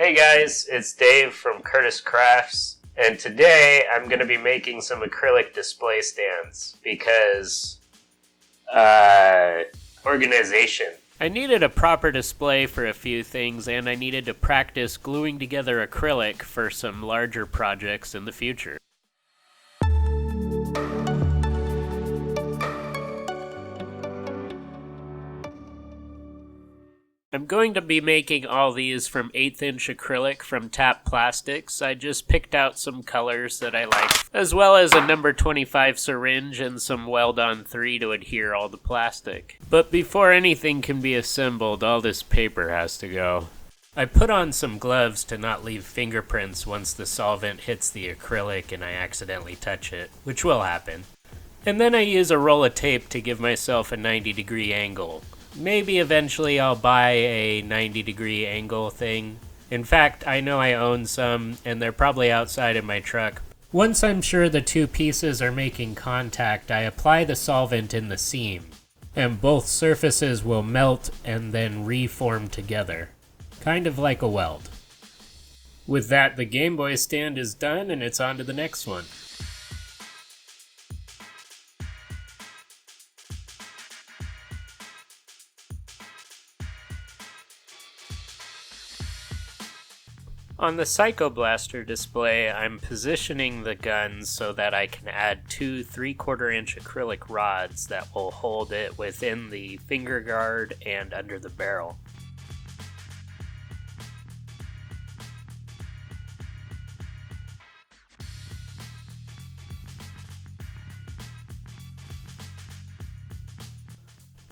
Hey guys, it's Dave from Curtis Crafts, and today I'm going to be making some acrylic display stands because, organization. I needed a proper display for a few things, and I needed to practice gluing together acrylic for some larger projects in the future. I'm going to be making all these from 1/8" acrylic from Tap Plastics. I just picked out some colors that I like, as well as a number 25 syringe and some weld-on 3 to adhere all the plastic. But before anything can be assembled, all this paper has to go. I put on some gloves to not leave fingerprints once the solvent hits the acrylic and I accidentally touch it, which will happen. And then I use a roll of tape to give myself a 90-degree angle. Maybe eventually I'll buy a 90-degree angle thing. In fact, I know I own some, and they're probably outside in my truck. Once I'm sure the two pieces are making contact, I apply the solvent in the seam, and both surfaces will melt and then reform together, kind of like a weld. With that, the Game Boy stand is done, and it's on to the next one. On the Psycho Blaster display, I'm positioning the gun so that I can add two 3/4" acrylic rods that will hold it within the finger guard and under the barrel.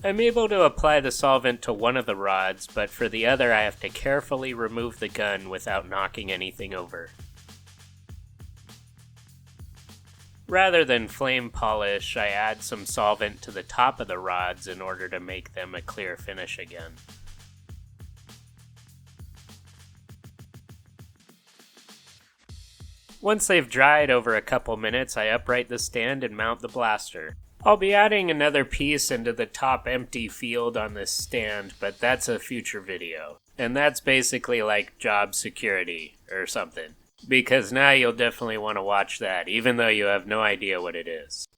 I'm able to apply the solvent to one of the rods, but for the other I have to carefully remove the gun without knocking anything over. Rather than flame polish, I add some solvent to the top of the rods in order to make them a clear finish again. Once they've dried over a couple minutes, I upright the stand and mount the blaster. I'll be adding another piece into the top empty field on this stand, but that's a future video. And that's basically like job security or something. Because now you'll definitely want to watch that, even though you have no idea what it is.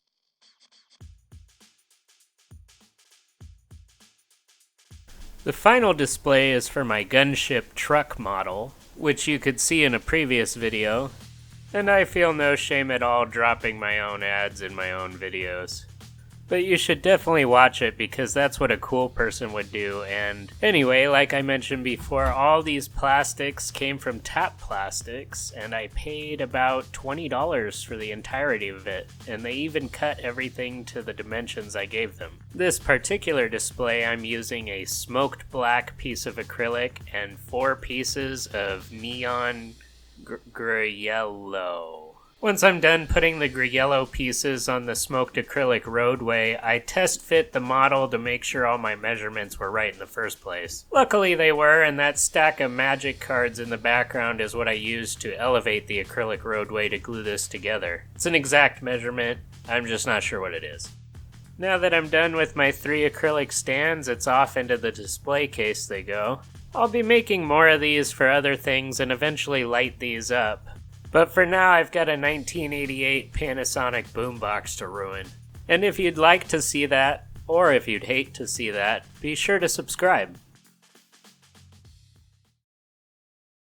The final display is for my gunship truck model, which you could see in a previous video. And I feel no shame at all dropping my own ads in my own videos. But you should definitely watch it because that's what a cool person would do. And anyway, like I mentioned before, all these plastics came from Tap Plastics, and I paid about $20 for the entirety of it. And they even cut everything to the dimensions I gave them. This particular display, I'm using a smoked black piece of acrylic and 4 pieces of neon Gruyello. Once I'm done putting the Gruyello pieces on the smoked acrylic roadway, I test fit the model to make sure all my measurements were right in the first place. Luckily they were, and that stack of magic cards in the background is what I used to elevate the acrylic roadway to glue this together. It's an exact measurement, I'm just not sure what it is. Now that I'm done with my 3 acrylic stands, it's off into the display case they go. I'll be making more of these for other things and eventually light these up. But for now, I've got a 1988 Panasonic boombox to ruin. And if you'd like to see that, or if you'd hate to see that, be sure to subscribe.